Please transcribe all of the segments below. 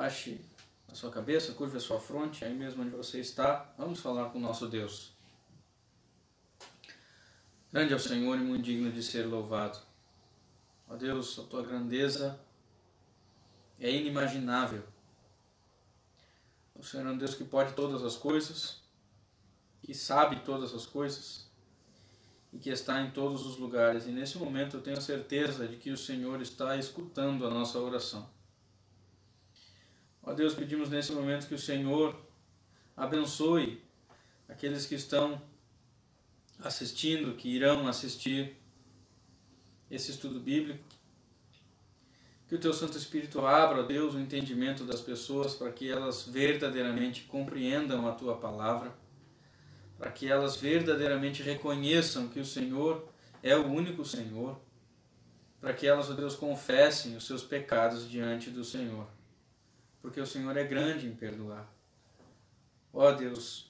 Baixe a sua cabeça, curve a sua fronte, aí mesmo onde você está. Vamos falar com o nosso Deus. Grande é o Senhor e muito digno de ser louvado. Ó Deus, a tua grandeza é inimaginável. O Senhor é um Deus que pode todas as coisas, que sabe todas as coisas e que está em todos os lugares. E nesse momento eu tenho certeza de que o Senhor está escutando a nossa oração. Ó Deus, pedimos nesse momento que o Senhor abençoe aqueles que estão assistindo, que irão assistir esse estudo bíblico. Que o Teu Santo Espírito abra, ó Deus, o entendimento das pessoas para que elas verdadeiramente compreendam a Tua palavra, para que elas verdadeiramente reconheçam que o Senhor é o único Senhor, para que elas, ó Deus, confessem os seus pecados diante do Senhor, porque o Senhor é grande em perdoar. Ó Deus,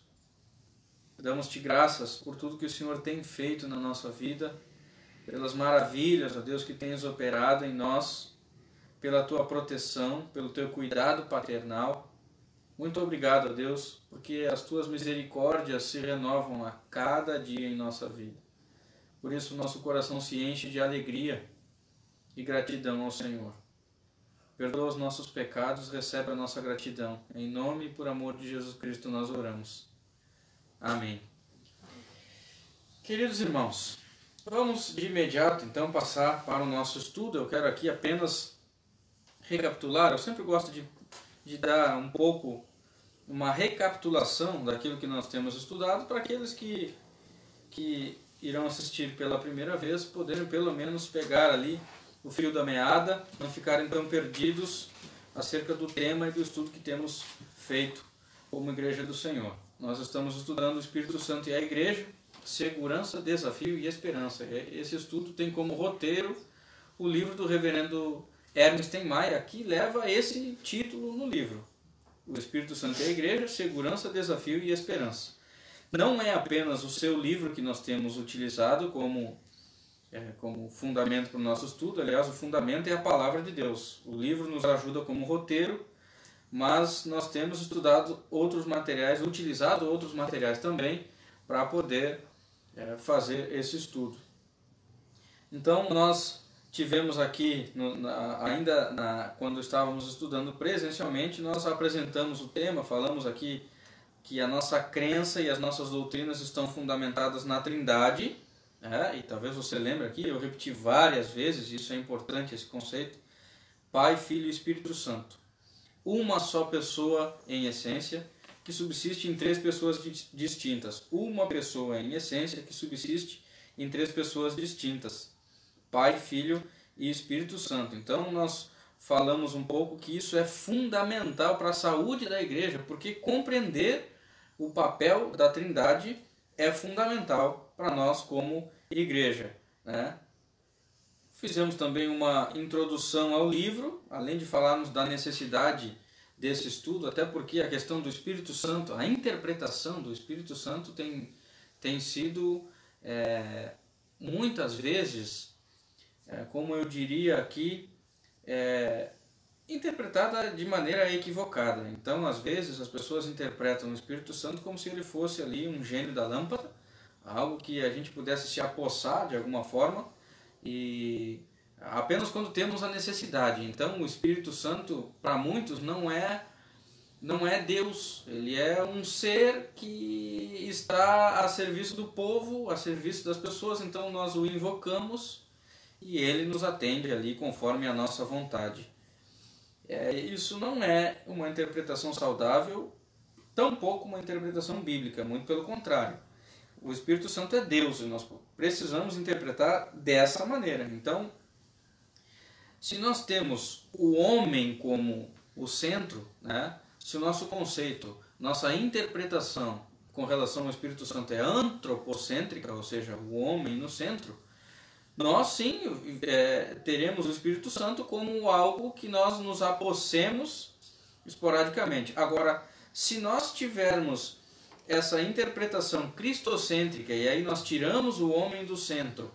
damos-te graças por tudo que o Senhor tem feito na nossa vida, pelas maravilhas, ó Deus, que tens operado em nós, pela Tua proteção, pelo Teu cuidado paternal. Muito obrigado, ó Deus, porque as Tuas misericórdias se renovam a cada dia em nossa vida. Por isso nosso coração se enche de alegria e gratidão ao Senhor. Perdoa os nossos pecados, recebe a nossa gratidão. Em nome e por amor de Jesus Cristo nós oramos. Amém. Queridos irmãos, vamos de imediato então passar para o nosso estudo. Eu quero aqui apenas recapitular. Eu sempre gosto de dar um pouco uma recapitulação daquilo que nós temos estudado para aqueles que irão assistir pela primeira vez poderem pelo menos pegar ali o fio da meada, não ficarem tão perdidos acerca do tema e do estudo que temos feito como Igreja do Senhor. Nós estamos estudando o Espírito Santo e a Igreja, segurança, desafio e esperança. Esse estudo tem como roteiro o livro do reverendo Ernest Maia, que leva esse título no livro. O Espírito Santo e a Igreja, segurança, desafio e esperança. Não é apenas o seu livro que nós temos utilizado como fundamento para o nosso estudo. Aliás, o fundamento é a palavra de Deus. O livro nos ajuda como roteiro, mas nós temos estudado outros materiais, utilizado outros materiais também para poder fazer esse estudo. Então, nós tivemos aqui, quando estávamos estudando presencialmente, nós apresentamos o tema, falamos aqui que a nossa crença e as nossas doutrinas estão fundamentadas na Trindade, e talvez você lembre aqui, eu repeti várias vezes, isso é importante, esse conceito: Pai, Filho e Espírito Santo. Uma só pessoa em essência, que subsiste em três pessoas distintas. Uma pessoa em essência que subsiste em três pessoas distintas: Pai, Filho e Espírito Santo. Então nós falamos um pouco que isso é fundamental para a saúde da igreja, porque compreender o papel da Trindade é fundamental para nós como igreja, né? Fizemos também uma introdução ao livro, além de falarmos da necessidade desse estudo, até porque a questão do Espírito Santo, a interpretação do Espírito Santo tem sido muitas vezes, como eu diria aqui, interpretada de maneira equivocada. Então, às vezes, as pessoas interpretam o Espírito Santo como se ele fosse ali um gênio da lâmpada, algo que a gente pudesse se apossar de alguma forma, e apenas quando temos a necessidade. Então, o Espírito Santo, para muitos, não é Deus. Ele é um ser que está a serviço do povo, a serviço das pessoas. Então, nós o invocamos e ele nos atende ali conforme a nossa vontade. Isso não é uma interpretação saudável, tampouco uma interpretação bíblica, muito pelo contrário. O Espírito Santo é Deus e nós precisamos interpretar dessa maneira. Então, se nós temos o homem como o centro, né? Se o nosso conceito, nossa interpretação com relação ao Espírito Santo é antropocêntrica, ou seja, o homem no centro, nós sim teremos o Espírito Santo como algo que nós nos apossemos esporadicamente. Agora, se nós tivermos essa interpretação cristocêntrica, e aí nós tiramos o homem do centro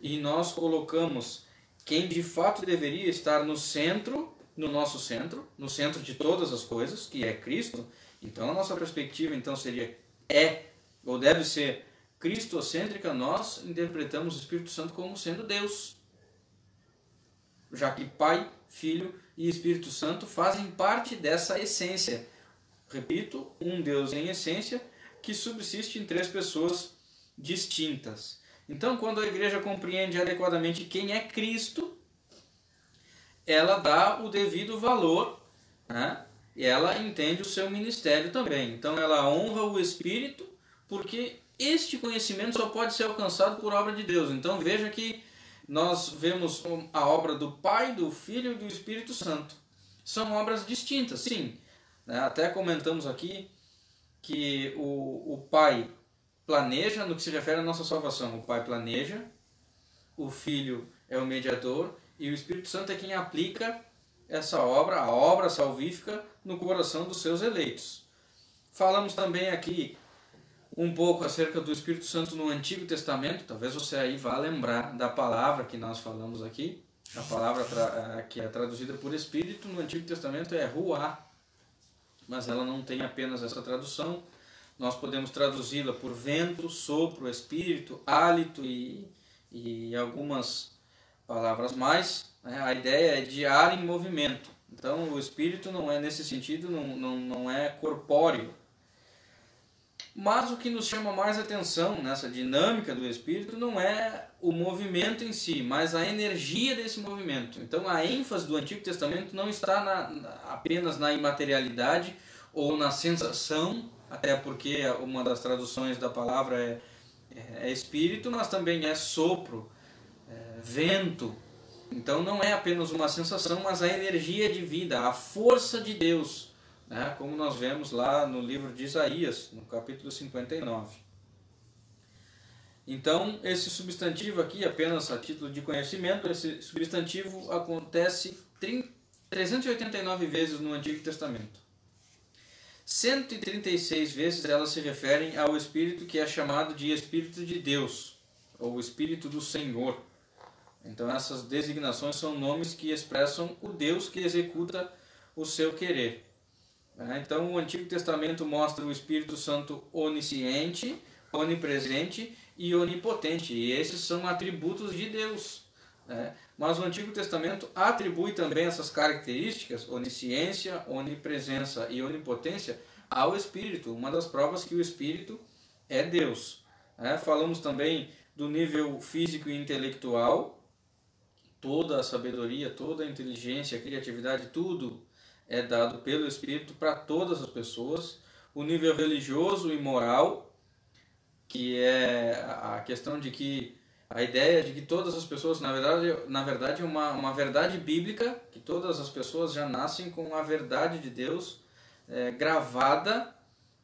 e nós colocamos quem de fato deveria estar no centro, no nosso centro, no centro de todas as coisas, que é Cristo. Então a nossa perspectiva então seria, ou deve ser cristocêntrica. Nós interpretamos o Espírito Santo como sendo Deus, já que Pai, Filho e Espírito Santo fazem parte dessa essência. Repito, um Deus em essência que subsiste em três pessoas distintas. Então, quando a igreja compreende adequadamente quem é Cristo, ela dá o devido valor, né? E ela entende o seu ministério também. Então, ela honra o Espírito, porque este conhecimento só pode ser alcançado por obra de Deus. Então, veja que nós vemos a obra do Pai, do Filho e do Espírito Santo. São obras distintas, sim. Até comentamos aqui que o Pai planeja no que se refere à nossa salvação. O Pai planeja, o Filho é o mediador e o Espírito Santo é quem aplica essa obra, a obra salvífica, no coração dos seus eleitos. Falamos também aqui um pouco acerca do Espírito Santo no Antigo Testamento. Talvez você aí vá lembrar da palavra que nós falamos aqui. A palavra que é traduzida por Espírito no Antigo Testamento é Ruá, mas ela não tem apenas essa tradução. Nós podemos traduzi-la por vento, sopro, espírito, hálito e algumas palavras mais. A ideia é de ar em movimento. Então o Espírito não é, nesse sentido, não é corpóreo. Mas o que nos chama mais atenção nessa dinâmica do Espírito não é o movimento em si, mas a energia desse movimento. Então a ênfase do Antigo Testamento não está apenas na imaterialidade ou na sensação, até porque uma das traduções da palavra é Espírito, mas também é sopro, vento. Então não é apenas uma sensação, mas a energia de vida, a força de Deus, né? Como nós vemos lá no livro de Isaías, no capítulo 59. Então, esse substantivo aqui, apenas a título de conhecimento, esse substantivo acontece 389 vezes no Antigo Testamento. 136 vezes elas se referem ao Espírito que é chamado de Espírito de Deus, ou Espírito do Senhor. Então essas designações são nomes que expressam o Deus que executa o seu querer. Então o Antigo Testamento mostra o Espírito Santo onisciente, onipresente e onipotente, e esses são atributos de Deus. Mas o Antigo Testamento atribui também essas características, onisciência, onipresença e onipotência, ao Espírito, uma das provas que o Espírito é Deus. Falamos também do nível físico e intelectual, toda a sabedoria, toda a inteligência, a criatividade, tudo é dado pelo Espírito para todas as pessoas. O nível religioso e moral, que é a questão de que a ideia de que todas as pessoas, na verdade é uma verdade bíblica, que todas as pessoas já nascem com a verdade de Deus gravada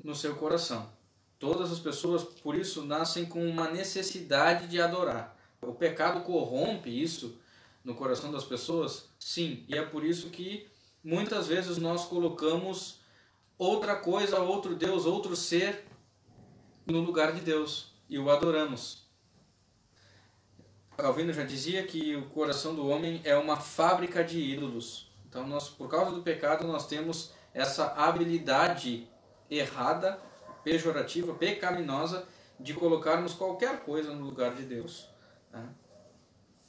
no seu coração. Todas as pessoas, por isso, nascem com uma necessidade de adorar. O pecado corrompe isso no coração das pessoas? Sim, e é por isso que muitas vezes nós colocamos outra coisa, outro Deus, outro ser no lugar de Deus e o adoramos. Calvino já dizia que o coração do homem é uma fábrica de ídolos. Então, por causa do pecado, nós temos essa habilidade errada, pejorativa, pecaminosa, de colocarmos qualquer coisa no lugar de Deus.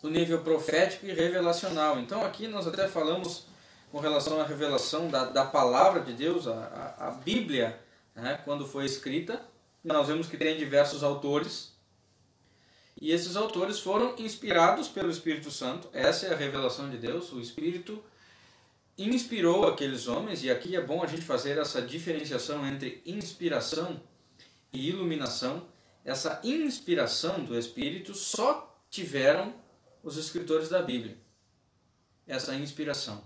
O nível profético e revelacional. Então, aqui nós até falamos com relação à revelação da palavra de Deus, a Bíblia, quando foi escrita. Nós vemos que tem diversos autores. E esses autores foram inspirados pelo Espírito Santo. Essa é a revelação de Deus. O Espírito inspirou aqueles homens, e aqui é bom a gente fazer essa diferenciação entre inspiração e iluminação. Essa inspiração do Espírito só tiveram os escritores da Bíblia. Essa inspiração.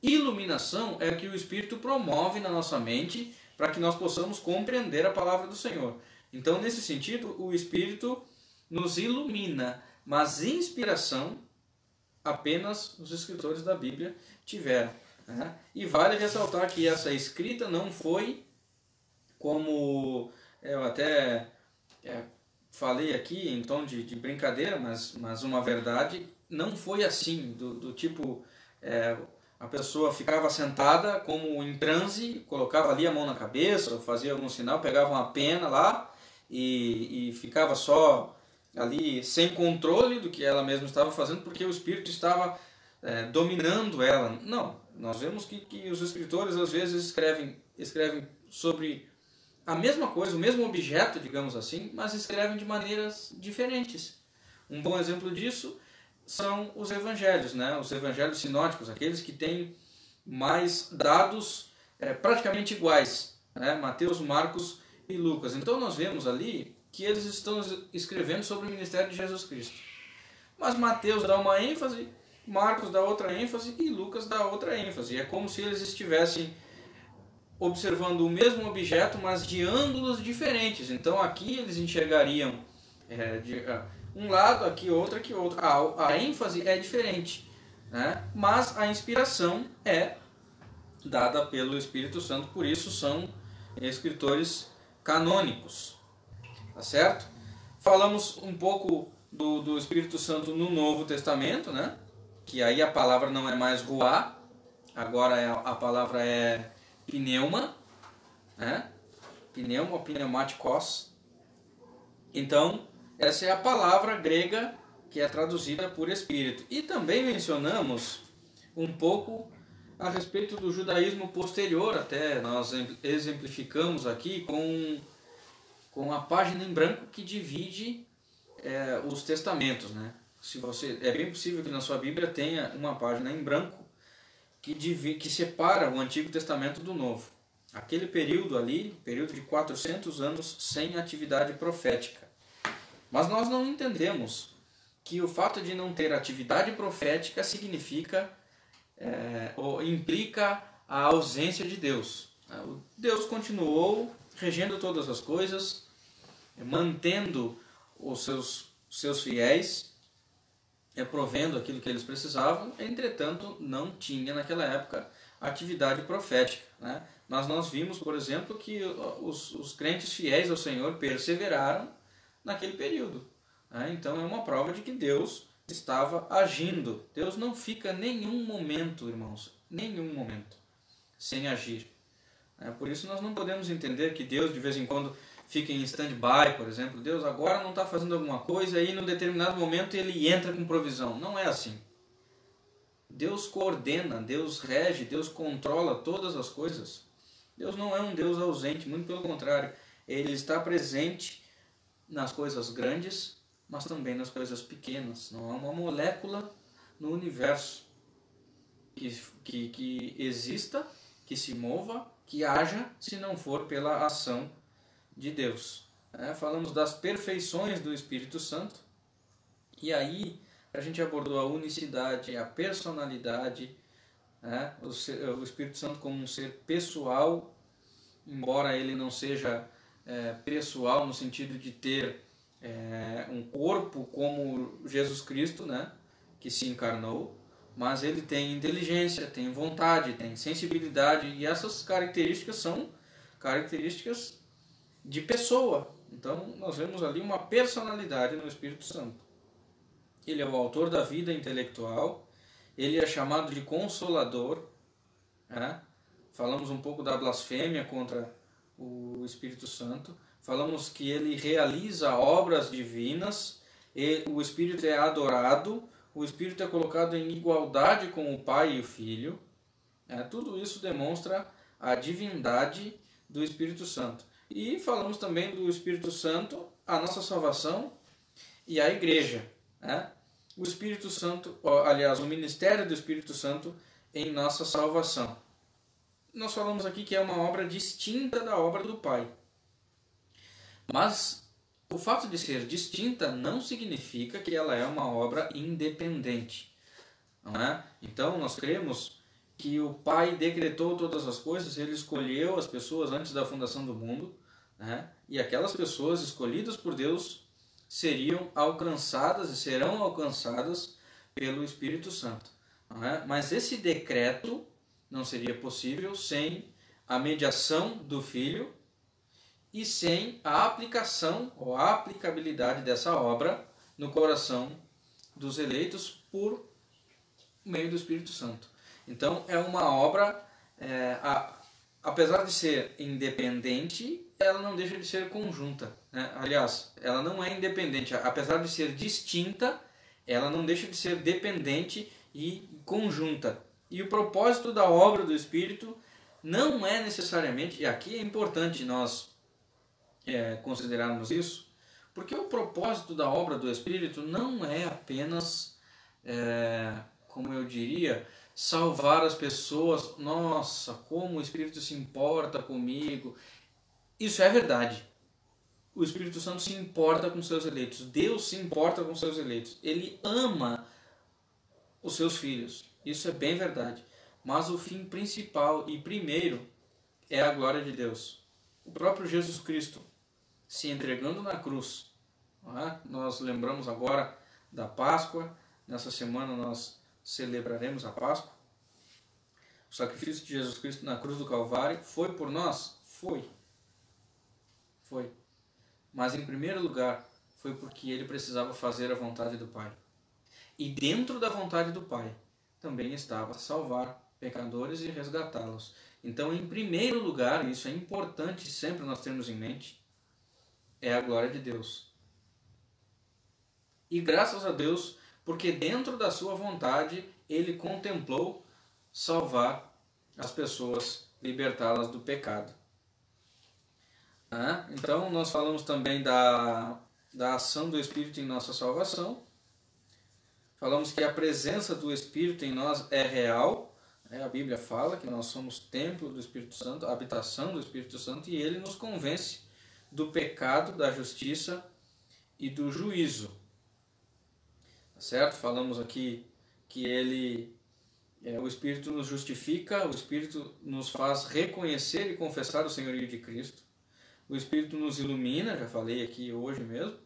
Iluminação é o que o Espírito promove na nossa mente para que nós possamos compreender a palavra do Senhor. Então, nesse sentido, o Espírito nos ilumina, mas inspiração apenas os escritores da Bíblia tiveram. E vale ressaltar que essa escrita não foi, como eu até falei aqui em tom de brincadeira, mas uma verdade, não foi assim, do tipo a pessoa ficava sentada como em transe, colocava ali a mão na cabeça, ou fazia algum sinal, pegava uma pena lá e ficava só ali sem controle do que ela mesma estava fazendo, porque o espírito estava dominando ela. Não, nós vemos que os escritores às vezes escrevem sobre a mesma coisa, o mesmo objeto, digamos assim, mas escrevem de maneiras diferentes. Um bom exemplo disso são os evangelhos, né? Os evangelhos sinóticos, aqueles que têm mais dados praticamente iguais, né? Mateus, Marcos e Lucas. Então nós vemos ali que eles estão escrevendo sobre o ministério de Jesus Cristo. Mas Mateus dá uma ênfase, Marcos dá outra ênfase e Lucas dá outra ênfase. É como se eles estivessem observando o mesmo objeto, mas de ângulos diferentes. Então aqui eles enxergariam um lado, aqui outro, aqui outro. A ênfase é diferente, né? Mas a inspiração é dada pelo Espírito Santo, por isso são escritores canônicos, tá certo? Falamos um pouco do Espírito Santo no Novo Testamento, né? Que aí a palavra não é mais ruá, agora a palavra é pneuma, né? Pneuma, pneumatikos. Então, essa é a palavra grega que é traduzida por Espírito. E também mencionamos um pouco a respeito do judaísmo posterior, até nós exemplificamos aqui com a página em branco que divide os testamentos, né? É bem possível que na sua Bíblia tenha uma página em branco que separa o Antigo Testamento do Novo. Aquele período ali, período de 400 anos sem atividade profética. Mas nós não entendemos que o fato de não ter atividade profética significa ou implica a ausência de Deus. Deus continuou regendo todas as coisas, mantendo os seus fiéis, provendo aquilo que eles precisavam, entretanto não tinha naquela época atividade profética, né? Mas nós vimos, por exemplo, que os crentes fiéis ao Senhor perseveraram naquele período, né? Então é uma prova de que Deus estava agindo. Deus não fica nenhum momento, irmãos, nenhum momento sem agir. Por isso nós não podemos entender que Deus de vez em quando fica em stand-by, por exemplo. Deus agora não está fazendo alguma coisa e em um determinado momento ele entra com provisão. Não é assim. Deus coordena, Deus rege, Deus controla todas as coisas. Deus não é um Deus ausente, muito pelo contrário. Ele está presente nas coisas grandes, mas também nas coisas pequenas. Não há uma molécula no universo que exista, que se mova, que haja, se não for pela ação de Deus. Falamos das perfeições do Espírito Santo, e aí a gente abordou a unicidade, a personalidade, o Espírito Santo como um ser pessoal, embora ele não seja pessoal no sentido de ter um corpo como Jesus Cristo, né, que se encarnou, mas ele tem inteligência, tem vontade, tem sensibilidade, e essas características são características de pessoa. Então nós vemos ali uma personalidade no Espírito Santo. Ele é o autor da vida intelectual, ele é chamado de Consolador, Falamos um pouco da blasfêmia contra o Espírito Santo, falamos que ele realiza obras divinas, e o Espírito é adorado, o Espírito é colocado em igualdade com o Pai e o Filho. Tudo isso demonstra a divindade do Espírito Santo. E falamos também do Espírito Santo, a nossa salvação e a igreja. O Espírito Santo, aliás, o ministério do Espírito Santo em nossa salvação. Nós falamos aqui que é uma obra distinta da obra do Pai. Mas o fato de ser distinta não significa que ela é uma obra independente. Não é? Então nós cremos que o Pai decretou todas as coisas, ele escolheu as pessoas antes da fundação do mundo, e aquelas pessoas escolhidas por Deus seriam alcançadas e serão alcançadas pelo Espírito Santo. Mas esse decreto não seria possível sem a mediação do Filho e sem a aplicação ou a aplicabilidade dessa obra no coração dos eleitos por meio do Espírito Santo. Então é uma obra, apesar de ser independente, ela não deixa de ser conjunta, né? Aliás, ela não é independente, apesar de ser distinta, ela não deixa de ser dependente e conjunta. E o propósito da obra do Espírito não é necessariamente, e aqui é importante nós considerarmos isso, porque o propósito da obra do Espírito não é apenas, como eu diria, salvar as pessoas. Nossa, como o Espírito se importa comigo. Isso é verdade. O Espírito Santo se importa com seus eleitos. Deus se importa com seus eleitos. Ele ama os seus filhos. Isso é bem verdade. Mas o fim principal e primeiro é a glória de Deus. O próprio Jesus Cristo se entregando na cruz. Nós lembramos agora da Páscoa. Nessa semana nós celebraremos a Páscoa. O sacrifício de Jesus Cristo na cruz do Calvário foi por nós? Foi. Mas em primeiro lugar foi porque ele precisava fazer a vontade do Pai. E dentro da vontade do Pai também estava salvar pecadores e resgatá-los. Então, em primeiro lugar, isso é importante sempre nós termos em mente, é a glória de Deus. E graças a Deus, porque dentro da sua vontade ele contemplou salvar as pessoas, libertá-las do pecado. Então nós falamos também da ação do Espírito em nossa salvação. Falamos que a presença do Espírito em nós é real. A Bíblia fala que nós somos templo do Espírito Santo, habitação do Espírito Santo, e ele nos convence do pecado, da justiça e do juízo. Certo? Falamos aqui que o Espírito nos justifica, o Espírito nos faz reconhecer e confessar o senhorio de Cristo. O Espírito nos ilumina, já falei aqui hoje mesmo.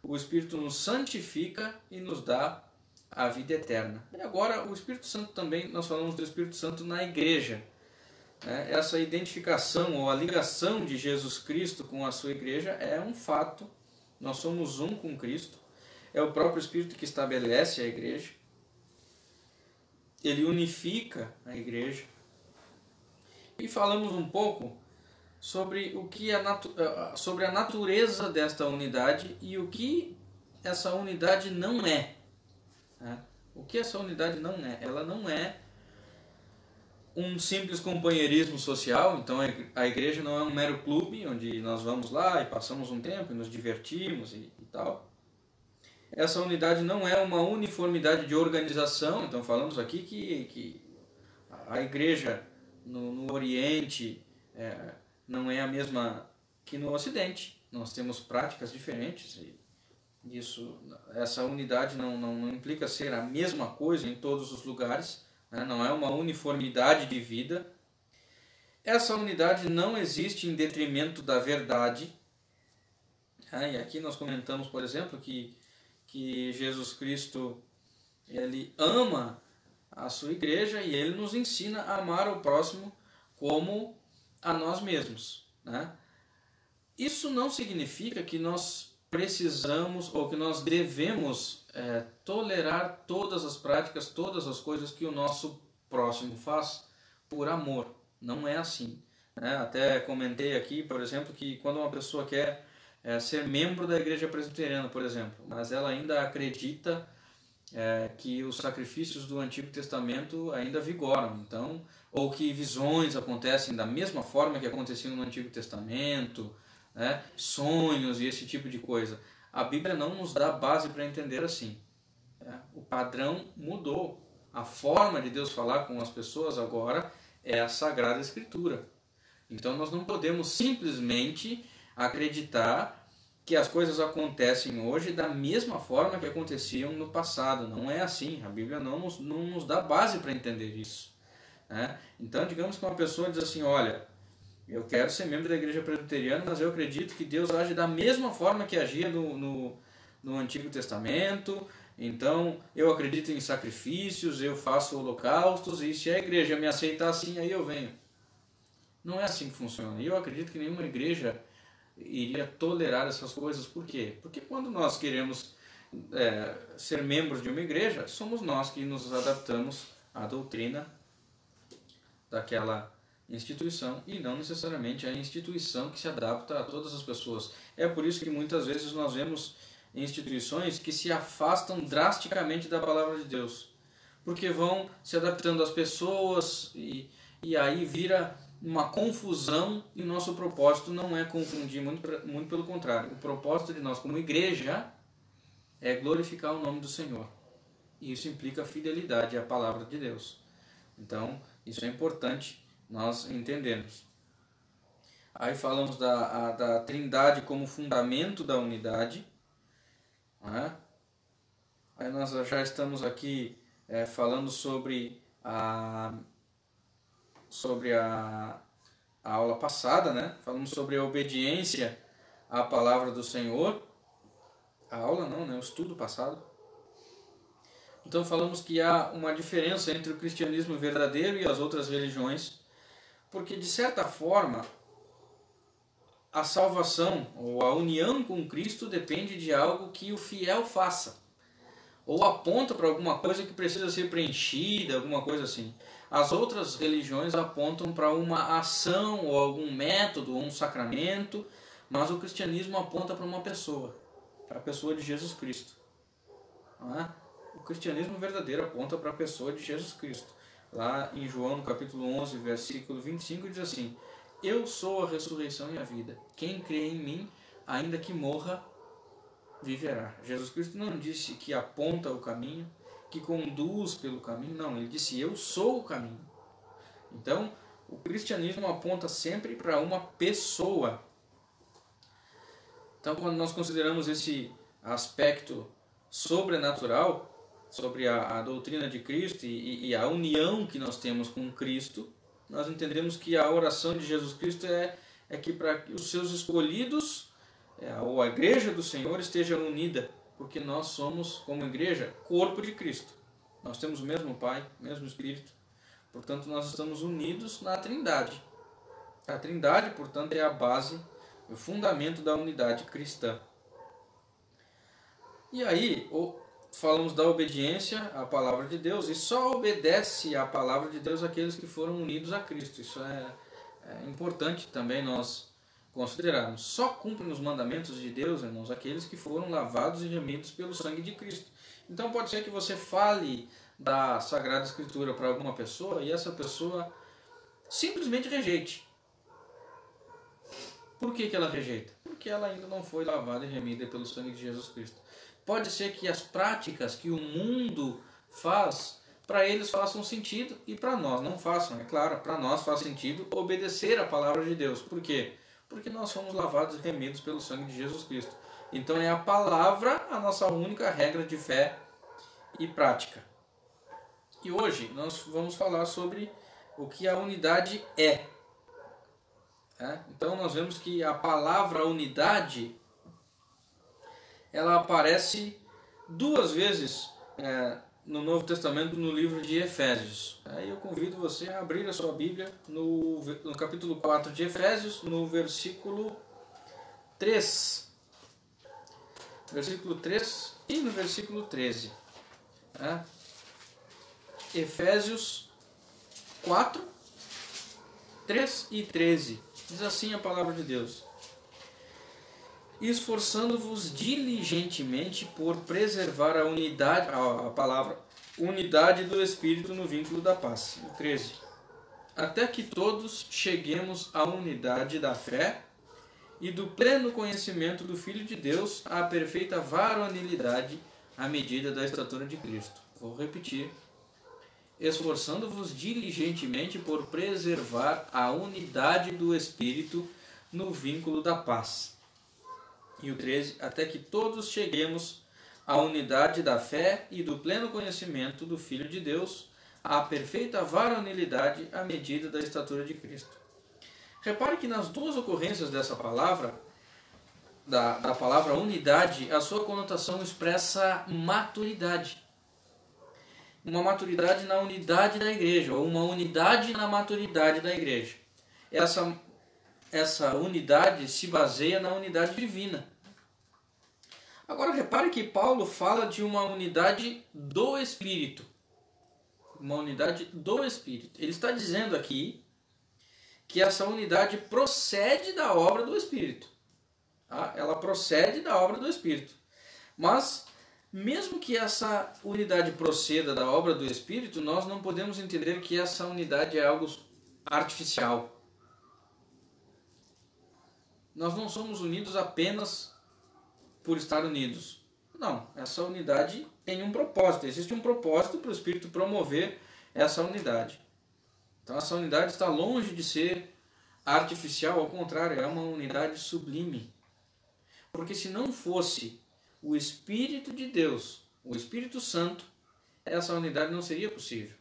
O Espírito nos santifica e nos dá a vida eterna. E agora o Espírito Santo também, nós falamos do Espírito Santo na igreja. Essa identificação ou a ligação de Jesus Cristo com a sua igreja é um fato. Nós somos um com Cristo. É o próprio Espírito que estabelece a igreja. Ele unifica a igreja. E falamos um pouco sobre sobre a natureza desta unidade e o que essa unidade não é. O que essa unidade não é? Ela não é um simples companheirismo social. Então a igreja não é um mero clube onde nós vamos lá e passamos um tempo e nos divertimos e tal. Essa unidade não é uma uniformidade de organização. Então falamos aqui que a igreja no Oriente não é a mesma que no Ocidente. Nós temos práticas diferentes e essa unidade não implica ser a mesma coisa em todos os lugares, não é uma uniformidade de vida. Essa unidade não existe em detrimento da verdade. E aqui nós comentamos, por exemplo, que Jesus Cristo ele ama a sua igreja e ele nos ensina a amar o próximo como a nós mesmos. Isso não significa que nós precisamos ou que nós devemos tolerar todas as práticas, todas as coisas que o nosso próximo faz por amor. Não é assim. Até comentei aqui, por exemplo, que quando uma pessoa quer ser membro da igreja presbiteriana, por exemplo, mas ela ainda acredita que os sacrifícios do Antigo Testamento ainda vigoram, então, ou que visões acontecem da mesma forma que aconteciam no Antigo Testamento, sonhos e esse tipo de coisa. A Bíblia não nos dá base para entender assim. O padrão mudou. A forma de Deus falar com as pessoas agora é a Sagrada Escritura. Então nós não podemos simplesmente acreditar que as coisas acontecem hoje da mesma forma que aconteciam no passado. Não é assim. A Bíblia não nos dá base para entender isso. Então, digamos que uma pessoa diz assim, olha, eu quero ser membro da igreja presbiteriana, mas eu acredito que Deus age da mesma forma que agia no Antigo Testamento, então eu acredito em sacrifícios, eu faço holocaustos, e se a igreja me aceitar assim, aí eu venho. Não é assim que funciona. E eu acredito que nenhuma igreja iria tolerar essas coisas. Por quê? Porque quando nós queremos ser membros de uma igreja, somos nós que nos adaptamos à doutrina daquela instituição e não necessariamente a instituição que se adapta a todas as pessoas. É por isso que muitas vezes nós vemos instituições que se afastam drasticamente da palavra de Deus, porque vão se adaptando às pessoas e aí vira uma confusão, e o nosso propósito não é confundir, muito pelo contrário. O propósito de nós como igreja é glorificar o nome do Senhor, e isso implica fidelidade à palavra de Deus. Então isso é importante nós entendermos. Aí falamos da Trindade como fundamento da unidade, né? Aí nós já estamos aqui falando sobre a aula passada, né? Falamos sobre a obediência à palavra do Senhor. A aula não, né? O estudo passado. Então falamos que há uma diferença entre o cristianismo verdadeiro e as outras religiões, porque de certa forma a salvação ou a união com Cristo depende de algo que o fiel faça, ou aponta para alguma coisa que precisa ser preenchida, alguma coisa assim. As outras religiões apontam para uma ação, ou algum método, ou um sacramento, mas o cristianismo aponta para uma pessoa, para a pessoa de Jesus Cristo. Não é? O cristianismo verdadeiro aponta para a pessoa de Jesus Cristo. Lá em João, no capítulo 11, versículo 25, diz assim: eu sou a ressurreição e a vida. Quem crê em mim, ainda que morra, viverá. Jesus Cristo não disse que aponta o caminho, que conduz pelo caminho. Não, ele disse: eu sou o caminho. Então, o cristianismo aponta sempre para uma pessoa. Então, quando nós consideramos esse aspecto sobrenatural, sobre a doutrina de Cristo e a união que nós temos com Cristo, nós entendemos que a oração de Jesus Cristo é que para que os seus escolhidos, ou a igreja do Senhor, esteja unida, porque nós somos, como igreja, corpo de Cristo. Nós temos o mesmo Pai, o mesmo Espírito, portanto nós estamos unidos na Trindade. A Trindade, portanto, é a base, o fundamento da unidade cristã. E aí, falamos da obediência à palavra de Deus, e só obedece à palavra de Deus aqueles que foram unidos a Cristo. Isso é importante também nós considerarmos. Só cumprem os mandamentos de Deus, irmãos, aqueles que foram lavados e remidos pelo sangue de Cristo. Então pode ser que você fale da Sagrada Escritura para alguma pessoa e essa pessoa simplesmente rejeite. Por que ela rejeita? Porque ela ainda não foi lavada e remida pelo sangue de Jesus Cristo. Pode ser que as práticas que o mundo faz, para eles façam sentido e para nós não façam. É claro, para nós faz sentido obedecer a palavra de Deus. Por quê? Porque nós somos lavados e remidos pelo sangue de Jesus Cristo. Então é a palavra a nossa única regra de fé e prática. E hoje nós vamos falar sobre o que a unidade é. Então nós vemos que a palavra unidade, ela aparece duas vezes no Novo Testamento, no livro de Efésios. Aí eu convido você a abrir a sua Bíblia no capítulo 4 de Efésios, no versículo 3. Versículo 3 e no versículo 13. Efésios 4, 3 e 13. Diz assim a palavra de Deus: esforçando-vos diligentemente por preservar a unidade, a palavra unidade do Espírito no vínculo da paz. 13. Até que todos cheguemos à unidade da fé e do pleno conhecimento do Filho de Deus, à perfeita varonilidade, à medida da estatura de Cristo. Vou repetir. Esforçando-vos diligentemente por preservar a unidade do Espírito no vínculo da paz. E o 13, até que todos cheguemos à unidade da fé e do pleno conhecimento do Filho de Deus, à perfeita varonilidade, à medida da estatura de Cristo. Repare que nas duas ocorrências dessa palavra, da palavra unidade, a sua conotação expressa maturidade. Uma maturidade na unidade da igreja, ou uma unidade na maturidade da igreja. Essa unidade se baseia na unidade divina. Agora repare que Paulo fala de uma unidade do Espírito. uma unidade do Espírito. Ele está dizendo aqui que essa unidade procede da obra do Espírito. Tá? Ela procede da obra do Espírito. Mas, mesmo que essa unidade proceda da obra do Espírito, nós não podemos entender que essa unidade é algo artificial. Nós não somos unidos apenas por estar unidos. Não, essa unidade tem um propósito. Existe um propósito para o Espírito promover essa unidade. Então essa unidade está longe de ser artificial, ao contrário, é uma unidade sublime. Porque se não fosse o Espírito de Deus, o Espírito Santo, essa unidade não seria possível.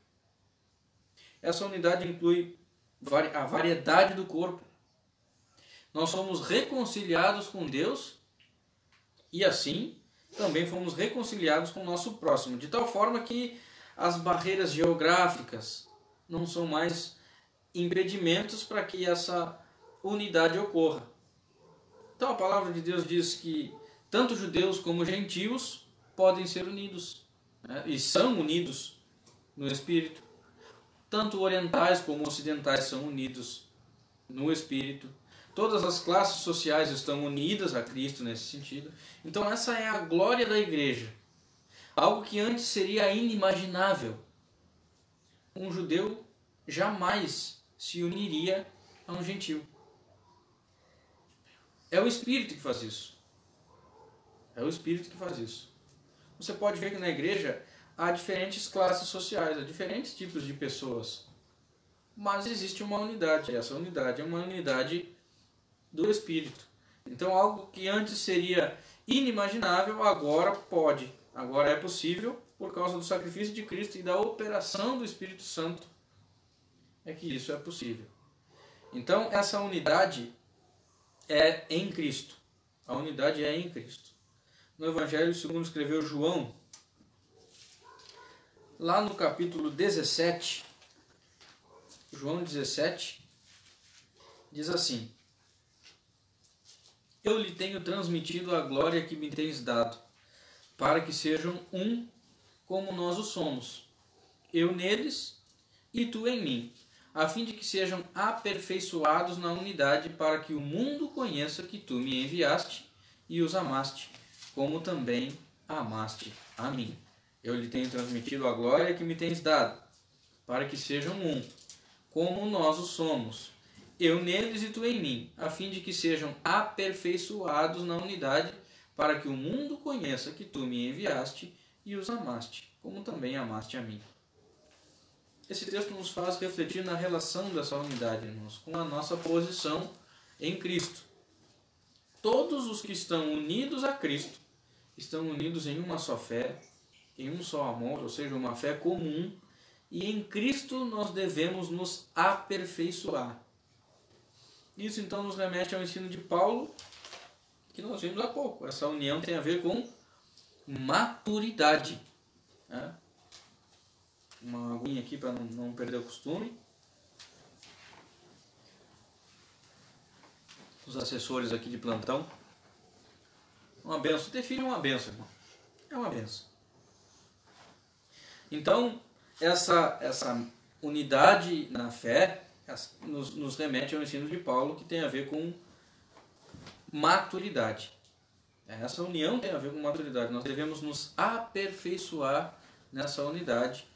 Essa unidade inclui a variedade do corpo. Nós somos reconciliados com Deus e assim também fomos reconciliados com o nosso próximo, de tal forma que as barreiras geográficas não são mais impedimentos para que essa unidade ocorra. Então a palavra de Deus diz que tanto judeus como gentios podem ser unidos, né? E são unidos no Espírito. Tanto orientais como ocidentais são unidos no Espírito. Todas as classes sociais estão unidas a Cristo nesse sentido. Então essa é a glória da igreja. Algo que antes seria inimaginável. Um judeu jamais se uniria a um gentio. É o Espírito que faz isso. É o Espírito que faz isso. Você pode ver que na igreja há diferentes classes sociais, há diferentes tipos de pessoas. Mas existe uma unidade. Essa unidade é uma unidade do Espírito. Então algo que antes seria inimaginável, agora pode. Agora é possível por causa do sacrifício de Cristo e da operação do Espírito Santo. É que isso é possível. Então essa unidade é em Cristo. A unidade é em Cristo. No Evangelho segundo escreveu João, lá no capítulo 17, João 17, diz assim: Eu lhe tenho transmitido a glória que me tens dado, para que sejam um como nós o somos, eu neles e tu em mim, a fim de que sejam aperfeiçoados na unidade, para que o mundo conheça que tu me enviaste e os amaste, como também amaste a mim. Eu lhe tenho transmitido a glória que me tens dado, para que sejam um, como nós o somos, eu neles e tu em mim, a fim de que sejam aperfeiçoados na unidade, para que o mundo conheça que tu me enviaste e os amaste, como também amaste a mim. Esse texto nos faz refletir na relação dessa unidade, irmãos, com a nossa posição em Cristo. Todos os que estão unidos a Cristo estão unidos em uma só fé, em um só amor, ou seja, uma fé comum, e em Cristo nós devemos nos aperfeiçoar. Isso então nos remete ao ensino de Paulo, que nós vimos há pouco. Essa união tem a ver com maturidade. Né? Uma aguinha aqui para não perder o costume. Os assessores aqui de plantão. Uma benção. Ter filho é uma benção, irmão. É uma benção. Então, essa unidade na fé nos remete ao ensino de Paulo, que tem a ver com maturidade. Essa união tem a ver com maturidade. Nós devemos nos aperfeiçoar nessa unidade.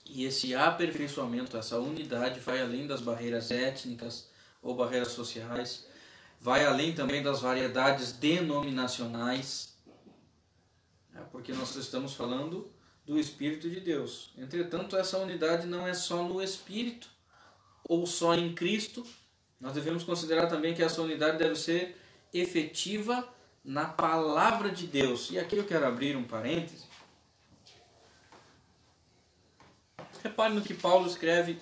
E esse aperfeiçoamento, essa unidade, vai além das barreiras étnicas ou barreiras sociais, vai além também das variedades denominacionais, porque nós estamos falando do Espírito de Deus. Entretanto, essa unidade não é só no Espírito ou só em Cristo. Nós devemos considerar também que essa unidade deve ser efetiva na palavra de Deus. E aqui eu quero abrir um parêntese. Repare no que Paulo escreveu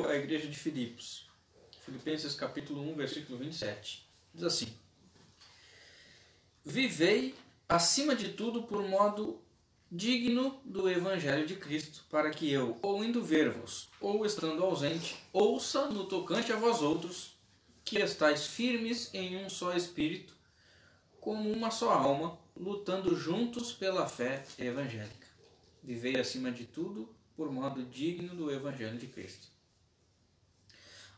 à igreja de Filipos. Filipenses capítulo 1, versículo 27. Diz assim: Vivei acima de tudo por modo digno do Evangelho de Cristo, para que eu, ou indo ver-vos, ou estando ausente, ouça no tocante a vós outros, que estáis firmes em um só Espírito, como uma só alma, lutando juntos pela fé evangélica. vivei acima de tudo por modo digno do Evangelho de Cristo.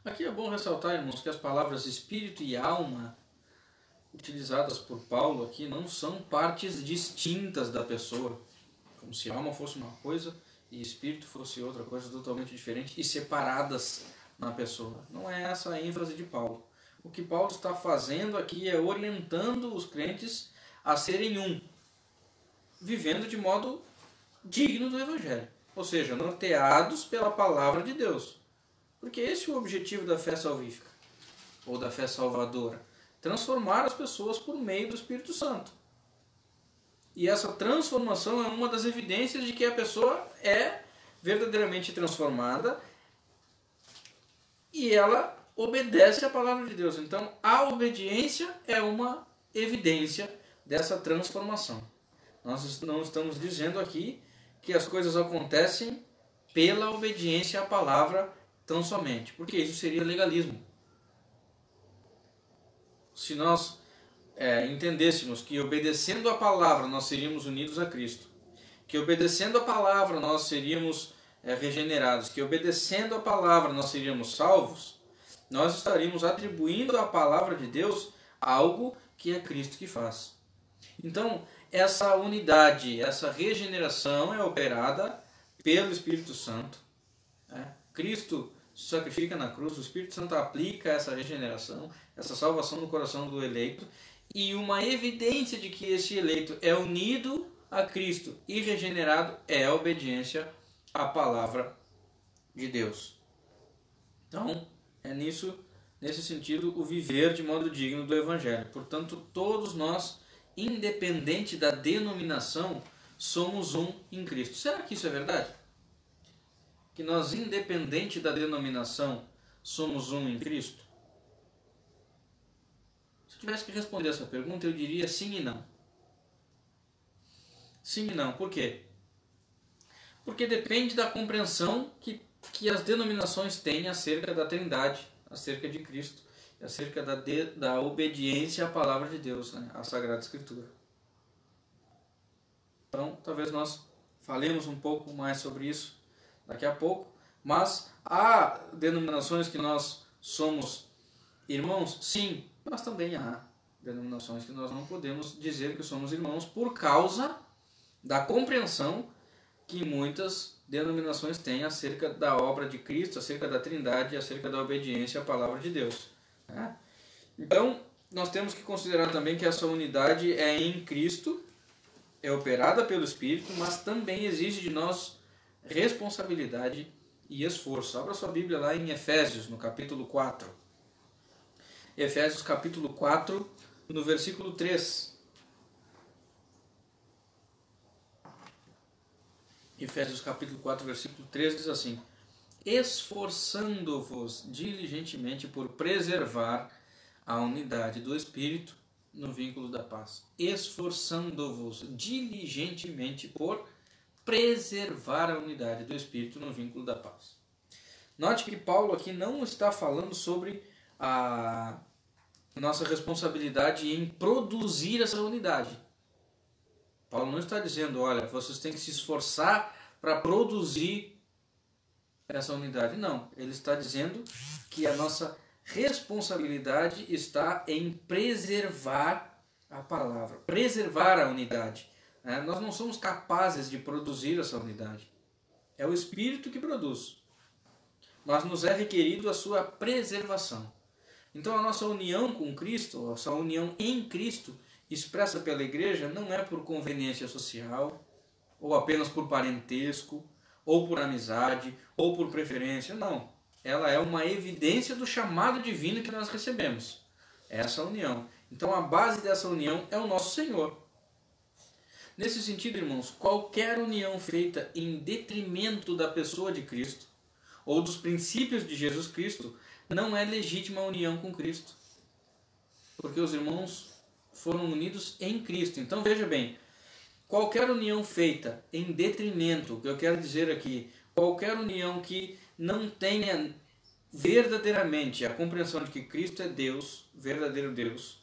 Aqui é bom ressaltar, irmãos, que as palavras espírito e alma utilizadas por Paulo aqui não são partes distintas da pessoa, como se alma fosse uma coisa e espírito fosse outra coisa totalmente diferente e separadas na pessoa. Não é essa a ênfase de Paulo. O que Paulo está fazendo aqui é orientando os crentes a serem um, vivendo de modo digno do Evangelho, ou seja, norteados pela palavra de Deus. Porque esse é o objetivo da fé salvífica, ou da fé salvadora, transformar as pessoas por meio do Espírito Santo. E essa transformação é uma das evidências de que a pessoa é verdadeiramente transformada e ela obedece à palavra de Deus. Então, a obediência é uma evidência dessa transformação. Nós não estamos dizendo aqui que as coisas acontecem pela obediência à palavra tão somente, porque isso seria legalismo. Se nós entendêssemos que obedecendo a palavra nós seríamos unidos a Cristo, que obedecendo a palavra nós seríamos regenerados, que obedecendo a palavra nós seríamos salvos, nós estaríamos atribuindo à palavra de Deus algo que é Cristo que faz. Então, essa unidade, essa regeneração é operada pelo Espírito Santo. Cristo se sacrifica na cruz, o Espírito Santo aplica essa regeneração, essa salvação no coração do eleito, e uma evidência de que esse eleito é unido a Cristo e regenerado é a obediência à palavra de Deus. Então, é nesse sentido, o viver de modo digno do Evangelho. Portanto, todos nós, independente da denominação, somos um em Cristo. Será que isso é verdade? Que nós, independente da denominação, somos um em Cristo? Se eu tivesse que responder essa pergunta, eu diria sim e não. Sim e não. Por quê? Porque depende da compreensão que as denominações têm acerca da Trindade, acerca de Cristo, acerca da obediência à palavra de Deus, à Sagrada Escritura. Então, talvez nós falemos um pouco mais sobre isso daqui a pouco, mas há denominações que nós somos irmãos? Sim, mas também há denominações que nós não podemos dizer que somos irmãos por causa da compreensão que muitas denominações têm acerca da obra de Cristo, acerca da Trindade, acerca da obediência à palavra de Deus. Então, nós temos que considerar também que essa unidade é em Cristo, é operada pelo Espírito, mas também exige de nós responsabilidade e esforço. Abra sua Bíblia lá em Efésios, no capítulo 4. Efésios capítulo 4, no versículo 3. Efésios capítulo 4, versículo 3 diz assim: esforçando-vos diligentemente por preservar a unidade do Espírito no vínculo da paz. Esforçando-vos diligentemente por preservar a unidade do Espírito no vínculo da paz. Note que Paulo aqui não está falando sobre a nossa responsabilidade em produzir essa unidade. Paulo não está dizendo, olha, vocês têm que se esforçar para produzir essa unidade. Não, ele está dizendo que a nossa responsabilidade está em preservar a palavra, preservar a unidade. Nós não somos capazes de produzir essa unidade. É o Espírito que produz. Mas nos é requerido a sua preservação. Então a nossa união com Cristo, a nossa união em Cristo, expressa pela igreja, não é por conveniência social, ou apenas por parentesco, ou por amizade, ou por preferência. Não. Ela é uma evidência do chamado divino que nós recebemos. Essa união. Então a base dessa união é o nosso Senhor. Nesse sentido, irmãos, qualquer união feita em detrimento da pessoa de Cristo, ou dos princípios de Jesus Cristo, não é legítima união com Cristo. Porque os irmãos foram unidos em Cristo. Então veja bem, qualquer união feita em detrimento, o que eu quero dizer aqui, qualquer união que não tenha verdadeiramente a compreensão de que Cristo é Deus, verdadeiro Deus,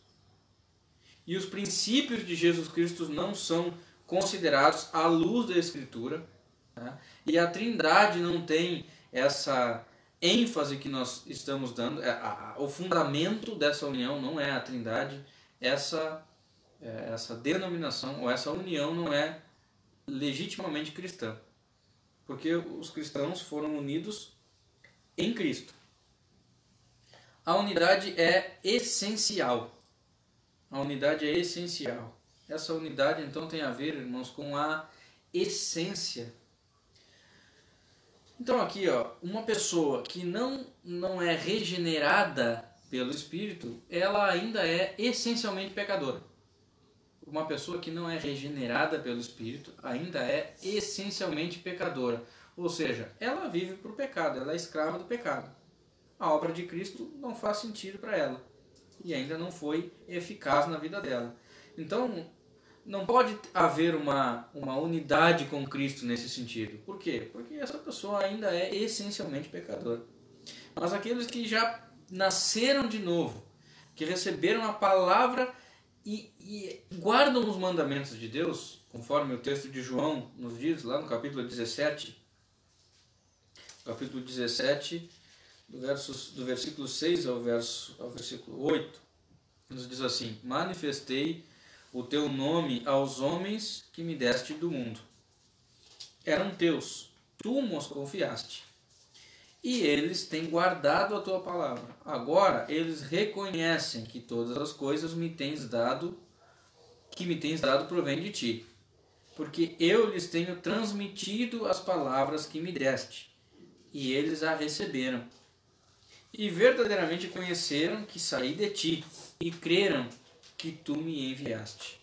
e os princípios de Jesus Cristo não são considerados à luz da Escritura, Tá? E a Trindade não tem essa ênfase que nós estamos dando, o fundamento dessa união não é a Trindade, essa denominação ou essa união não é legitimamente cristã, porque os cristãos foram unidos em Cristo. A unidade é essencial. A unidade é essencial. Essa unidade então tem a ver, irmãos, com a essência. Então aqui, uma pessoa que não é regenerada pelo Espírito, ela ainda é essencialmente pecadora. Uma pessoa que não é regenerada pelo Espírito ainda é essencialmente pecadora. Ou seja, ela vive por pecado, ela é escrava do pecado. A obra de Cristo não faz sentido para ela e ainda não foi eficaz na vida dela. Então, não pode haver uma unidade com Cristo nesse sentido. Por quê? Porque essa pessoa ainda é essencialmente pecadora. Mas aqueles que já nasceram de novo, que receberam a palavra e guardam os mandamentos de Deus, conforme o texto de João nos diz, lá no capítulo 17, do versículo 6 ao versículo 8, nos diz assim: manifestei o teu nome aos homens que me deste do mundo. Eram teus, tu nos confiaste, e eles têm guardado a tua palavra. Agora eles reconhecem que todas as coisas que me tens dado provém de ti, porque eu lhes tenho transmitido as palavras que me deste, e eles a receberam. E verdadeiramente conheceram que saí de ti, e creram que tu me enviaste.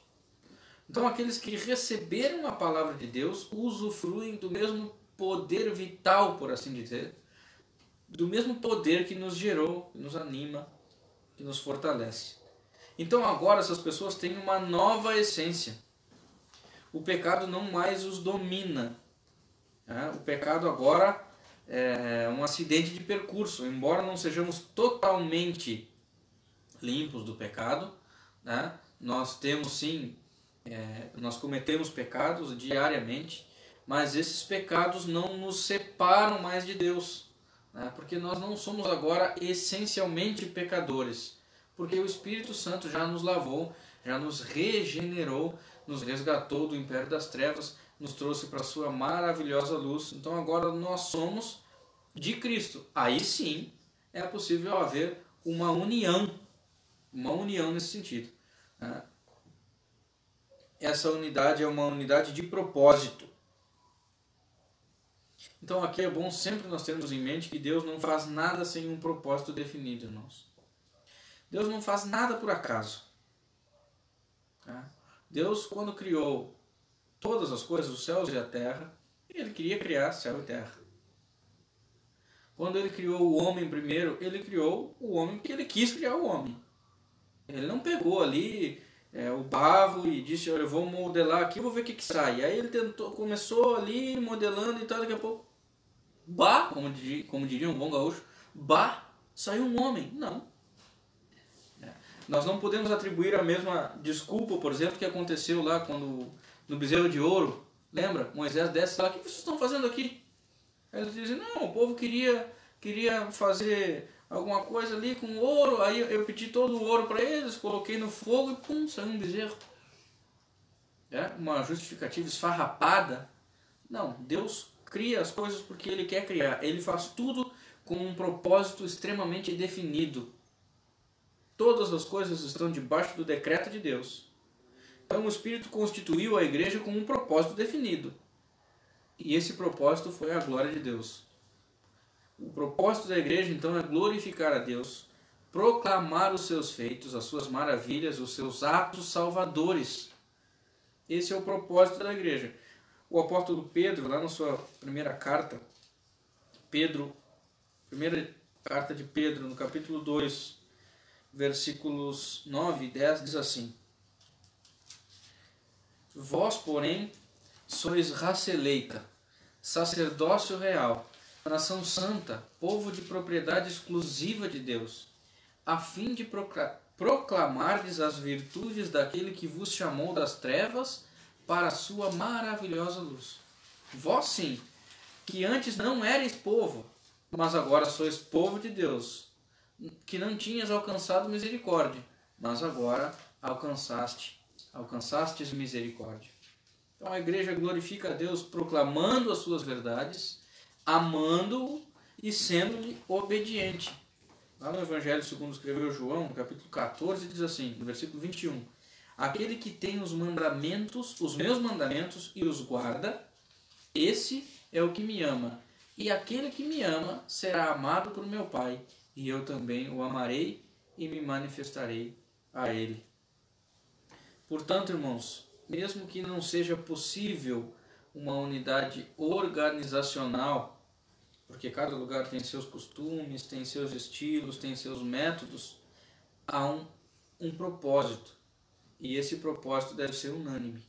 Então aqueles que receberam a palavra de Deus usufruem do mesmo poder vital, por assim dizer, do mesmo poder que nos gerou, que nos anima, que nos fortalece. Então agora essas pessoas têm uma nova essência. O pecado não mais os domina. O pecado agora é um acidente de percurso. Embora não sejamos totalmente limpos do pecado, né? Nós temos sim, nós cometemos pecados diariamente, mas esses pecados não nos separam mais de Deus, né? Porque nós não somos agora essencialmente pecadores, porque o Espírito Santo já nos lavou, já nos regenerou, nos resgatou do império das trevas, nos trouxe para a sua maravilhosa luz. Então agora nós somos de Cristo. Aí sim é possível haver uma união nesse sentido. Essa unidade é uma unidade de propósito. Então aqui é bom sempre nós termos em mente que Deus não faz nada sem um propósito definido, irmãos. Deus não faz nada por acaso. Deus, quando criou todas as coisas, os céus e a terra, Ele queria criar céu e terra. Quando Ele criou o homem primeiro, Ele criou o homem porque Ele quis criar o homem. Ele não pegou ali o barro e disse: eu vou modelar aqui, vou ver o que sai. Aí ele começou ali modelando e tal, daqui a pouco, como diria um bom gaúcho, saiu um homem. Não. Nós não podemos atribuir a mesma desculpa, por exemplo, que aconteceu lá quando no bezerro de ouro. Lembra? Moisés desce lá: o que vocês estão fazendo aqui? Aí eles dizem: não, o povo queria fazer alguma coisa ali com ouro, aí eu pedi todo o ouro para eles, coloquei no fogo e pum, saiu um bezerro. Uma justificativa esfarrapada. Não, Deus cria as coisas porque Ele quer criar. Ele faz tudo com um propósito extremamente definido. Todas as coisas estão debaixo do decreto de Deus. Então o Espírito constituiu a igreja com um propósito definido. E esse propósito foi a glória de Deus. O propósito da igreja, então, é glorificar a Deus, proclamar os seus feitos, as suas maravilhas, os seus atos salvadores. Esse é o propósito da igreja. O apóstolo Pedro, lá na sua primeira carta, primeira carta de Pedro, no capítulo 2, versículos 9 e 10, diz assim: vós, porém, sois raça eleita, sacerdócio real, nação santa, povo de propriedade exclusiva de Deus, a fim de proclamardes as virtudes daquele que vos chamou das trevas para a sua maravilhosa luz. Vós sim, que antes não erais povo, mas agora sois povo de Deus, que não tinhas alcançado misericórdia, mas agora alcançastes misericórdia. Então a igreja glorifica a Deus proclamando as suas verdades, amando-o e sendo-lhe obediente. Lá no Evangelho segundo escreveu João, no capítulo 14, diz assim, no versículo 21, aquele que tem os mandamentos, os meus mandamentos e os guarda, esse é o que me ama. E aquele que me ama será amado por meu Pai, e eu também o amarei e me manifestarei a ele. Portanto, irmãos, mesmo que não seja possível uma unidade organizacional, porque cada lugar tem seus costumes, tem seus estilos, tem seus métodos, há um propósito. E esse propósito deve ser unânime.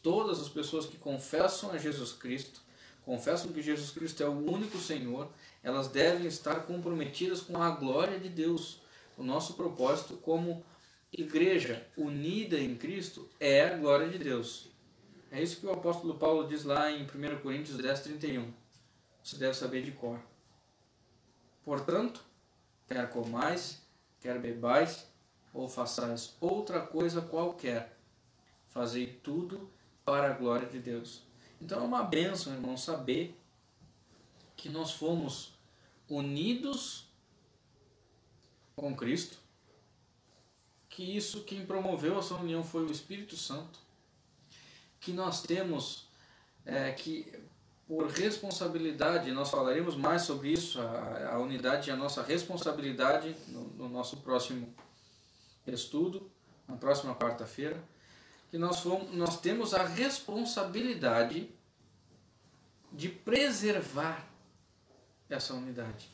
Todas as pessoas que confessam a Jesus Cristo, confessam que Jesus Cristo é o único Senhor, elas devem estar comprometidas com a glória de Deus. O nosso propósito como igreja unida em Cristo é a glória de Deus. É isso que o apóstolo Paulo diz lá em 1 Coríntios 10, 31. Você deve saber de cor. Portanto, quer comais, quer bebais, ou façais outra coisa qualquer, fazei tudo para a glória de Deus. Então é uma bênção, irmão, saber que nós fomos unidos com Cristo, que isso, quem promoveu essa união foi o Espírito Santo, que nós temos que por responsabilidade, nós falaremos mais sobre isso, a unidade e a nossa responsabilidade no nosso próximo estudo, na próxima quarta-feira, que nós temos a responsabilidade de preservar essa unidade.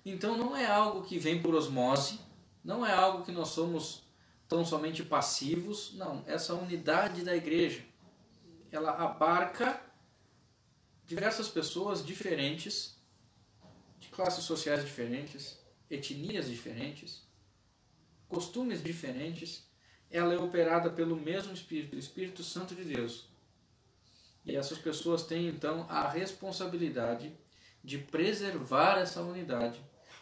Então não é algo que vem por osmose, não é algo que nós somos tão somente passivos, não. Essa unidade da igreja, ela abarca diversas pessoas diferentes, de classes sociais diferentes, etnias diferentes, costumes diferentes. Ela é operada pelo mesmo Espírito, o Espírito Santo de Deus. E essas pessoas têm então a responsabilidade de preservar essa unidade.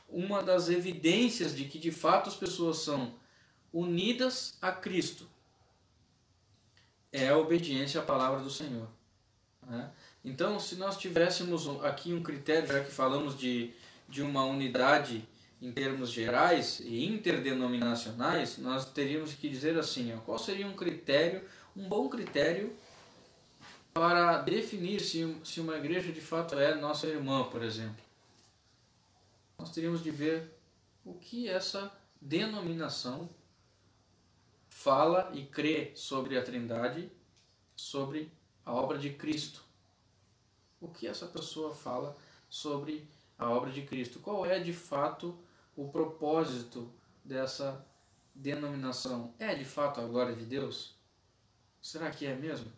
Uma das evidências de que de fato as pessoas são unidas a Cristo é a obediência à palavra do Senhor, né? Então, se nós tivéssemos aqui um critério, já que falamos de uma unidade em termos gerais e interdenominacionais, nós teríamos que dizer assim, qual seria um critério, um bom critério para definir se uma igreja de fato é nossa irmã, por exemplo. Nós teríamos de ver o que essa denominação fala e crê sobre a Trindade, sobre a obra de Cristo. O que essa pessoa fala sobre a obra de Cristo? Qual é de fato o propósito dessa denominação? É de fato a glória de Deus? Será que é mesmo?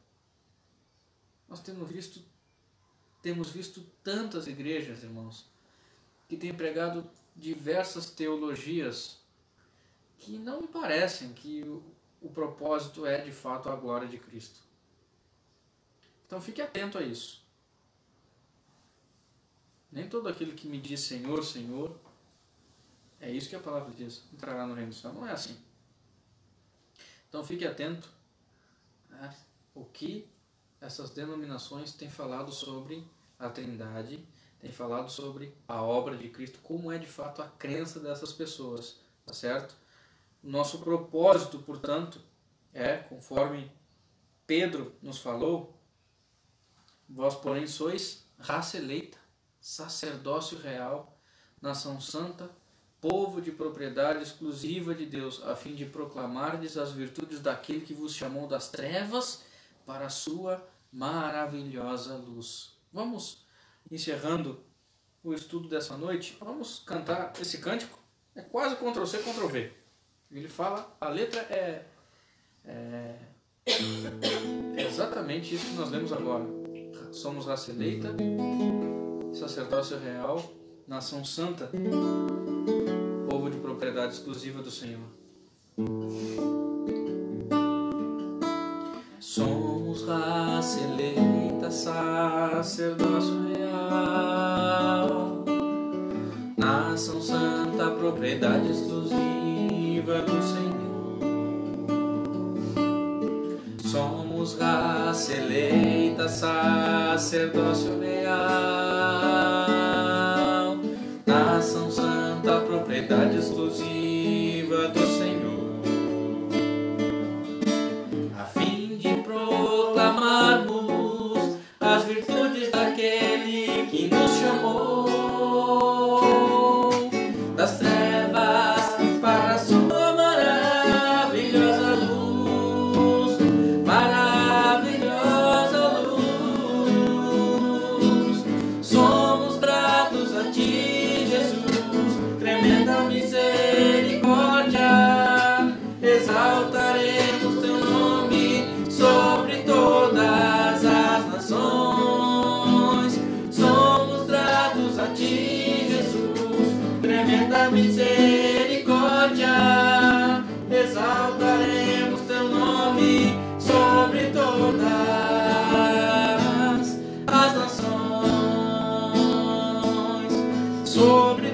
Nós temos visto tantas igrejas, irmãos, que têm pregado diversas teologias que não me parecem que o propósito é de fato a glória de Cristo. Então fique atento a isso. Nem todo aquele que me diz Senhor, Senhor, é isso que a palavra diz, entrará no reino do céu. Não é assim. Então fique atento o que essas denominações têm falado sobre a Trindade, têm falado sobre a obra de Cristo, como é de fato a crença dessas pessoas, tá certo? Nosso propósito, portanto, conforme Pedro nos falou, vós, porém, sois raça eleita, sacerdócio real, nação santa, povo de propriedade exclusiva de Deus, a fim de proclamardes as virtudes daquele que vos chamou das trevas para a sua maravilhosa luz. Vamos encerrando o estudo dessa noite. Vamos cantar esse cântico. É quase Ctrl+C, Ctrl+V. Ele fala, a letra é exatamente isso que nós lemos agora. Somos raça eleita, sacerdócio real, nação santa, povo de propriedade exclusiva do Senhor. Somos Somos raça eleita, sacerdócio real, nação santa, propriedade exclusiva do Senhor. Somos raça eleita, sacerdócio real, nação santa, propriedade exclusiva do Senhor. Proclamarmos as virtudes daquele que nos chamou das trevas para a sua maravilhosa luz, maravilhosa luz. Somos gratos a ti, Jesus, tremenda misericórdia, exaltaremos teu nome sobre todas as nações. Somos gratos a ti, Jesus, tremenda misericórdia, exaltaremos teu nome sobre todas as nações, sobre